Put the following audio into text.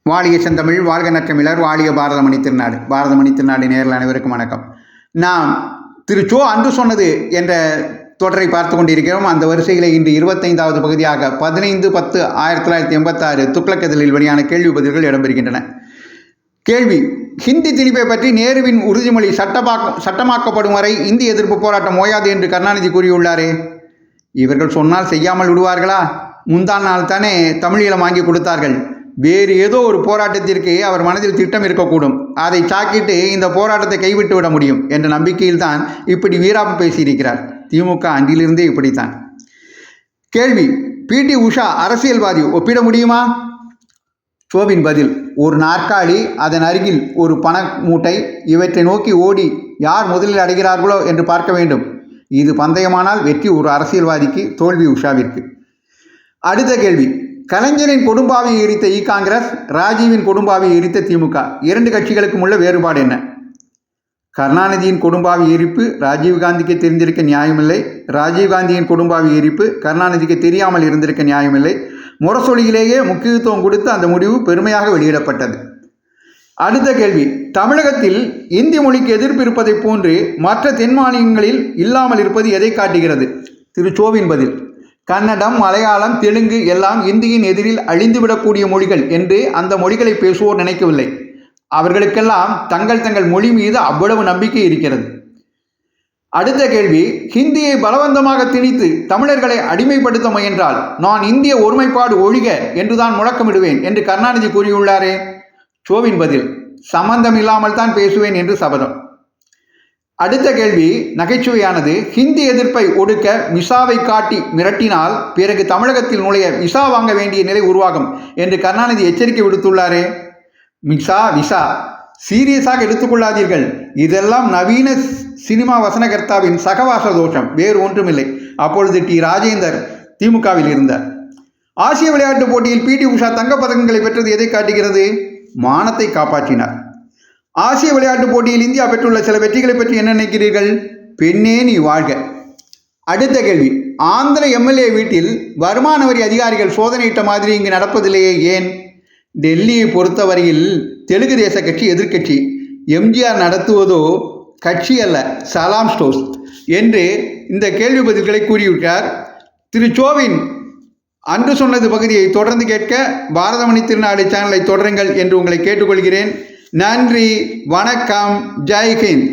வாழிய செந்தமிழ், வாழ்க நற்றமிழர், வாழிய பாரதமணி திருநாடு. பாரதமணி திருநாடு நேரில் அனைவருக்கும் வணக்கம். நாம் திரு சோ அன்று சொன்னது என்ற தொடரை பார்த்து கொண்டிருக்கிறோம். அந்த வரிசையில் இன்று 25வது பகுதியாக 15/10/1986 துக்ளக் வெளியான கேள்வி பதில்கள் இடம்பெறுகின்றன. கேள்வி: ஹிந்தி திணிப்பை பற்றி நேருவின் உறுதிமொழி சட்டமாக்கப்படும் வரை இந்தி எதிர்ப்பு போராட்டம் ஓயாது என்று கருணாநிதி கூறியுள்ளாரே. இவர்கள் சொன்னால் செய்யாமல் விடுவார்களா? முந்தாள் நாள் தானே தமிழீழம் வாங்கி கொடுத்தார்கள். வேறு ஏதோ ஒரு போராட்டத்திற்கு அவர் மனதில் திட்டம் இருக்கக்கூடும். அதை சாக்கிட்டு இந்த போராட்டத்தை கைவிட்டு விட முடியும் என்ற நம்பிக்கையில்தான் இப்படி வீராப்பு பேசியிருக்கிறார். திமுக அன்றிலிருந்தே இப்படித்தான். கேள்வி: பிடி உஷா அரசியல்வாதி, ஒப்பிட முடியுமா? சோவின் பதில்: ஒரு நாற்காலி, அதன் அருகில் ஒரு பண மூட்டை, இவற்றை நோக்கி ஓடி யார் முதலில் அடைகிறார்களோ என்று பார்க்க வேண்டும். இது பந்தயமானால் வெற்றி ஒரு அரசியல்வாதிக்கு, தோல்வி உஷாவிற்கு. அடுத்த கேள்வி: கலைஞரின் கொடும்பாவியை எரித்த காங்கிரஸ், ராஜீவின் கொடும்பாவியை எரித்த திமுக, இரண்டு கட்சிகளுக்கும் உள்ள வேறுபாடு என்ன? கருணாநிதியின் கொடும்பாவி எரிப்பு ராஜீவ்காந்திக்கு தெரிந்திருக்க நியாயமில்லை. ராஜீவ்காந்தியின் கொடும்பாவி எரிப்பு கருணாநிதிக்கு தெரியாமல் இருந்திருக்க நியாயமில்லை. முரசொலியிலேயே முக்கியத்துவம் கொடுத்து அந்த முடிவு பெருமையாக வெளியிடப்பட்டது. அடுத்த கேள்வி: தமிழகத்தில் இந்தி மொழிக்கு எதிர்ப்பு இருப்பதை போன்று மற்ற தென் மாநிலங்களில் இல்லாமல் இருப்பது எதை காட்டுகிறது? திரு சோவின் பதில்: கன்னடம், மலையாளம், தெலுங்கு எல்லாம் இந்தியின் எதிரில் அழிந்துவிடக்கூடிய மொழிகள் என்று அந்த மொழிகளை பேசுவோர் நினைக்கவில்லை. அவர்களுக்கெல்லாம் தங்கள் மொழி மீது அவ்வளவு நம்பிக்கை இருக்கிறது. அடுத்த கேள்வி: ஹிந்தியை பலவந்தமாக திணித்து தமிழர்களை அடிமைப்படுத்த முயன்றால் நான் இந்திய ஒருமைப்பாடு ஒழிக என்றுதான் முழக்கமிடுவேன் என்று கருணாநிதி கூறியுள்ளாரே. சோவின் பதில்: சம்பந்தம் இல்லாமல் தான் பேசுவேன் என்று சபதம். அடுத்த கேள்வி நகைச்சுவையானது. ஹிந்தி எதிர்ப்பை ஒடுக்க விசாவை காட்டி மிரட்டினால் பிறகு தமிழகத்தில் நுழைய விசா வாங்க வேண்டிய நிலை உருவாகும் என்று கருணாநிதி எச்சரிக்கை விடுத்துள்ளாரே. விசா சீரியஸாக எடுத்துக்கொள்ளாதீர்கள். இதெல்லாம் நவீன சினிமா வசனகர்த்தாவின் சகவாச தோஷம், வேறு ஒன்றுமில்லை. அப்பொழுது டி ராஜேந்தர் திமுகவில் இருந்தார். ஆசிய விளையாட்டுப் போட்டியில் பிடி உஷா தங்கப்பதக்கங்களை பெற்றது எதை காட்டுகிறது? மானத்தை காப்பாற்றினார். ஆசிய விளையாட்டுப் போட்டியில் இந்தியா பெற்றுள்ள சில வெற்றிகளை பற்றி என்ன நினைக்கிறீர்கள்? பெண்ணே நீ வாழ்க. அடுத்த கேள்வி: ஆந்திர எம்எல்ஏ வீட்டில் வருமான வரி அதிகாரிகள் சோதனையிட்ட மாதிரி இங்கு நடப்பதிலேயே ஏன்? டெல்லியை பொறுத்தவரையில் தெலுங்கு தேச கட்சி எதிர்கட்சி. எம்ஜிஆர் நடத்துவதோ கட்சி அல்ல, சலாம் ஸ்டோர்ஸ் என்று இந்த கேள்வி பதில்களை கூறிவிட்டார். திரு சோவின் அன்று சொன்னது பகுதியை தொடர்ந்து கேட்க பாரதமணி திருநாடு சேனலை தொடருங்கள் என்று உங்களை கேட்டுக்கொள்கிறேன். நன்றி, வணக்கம், ஜெய் ஹிந்த்.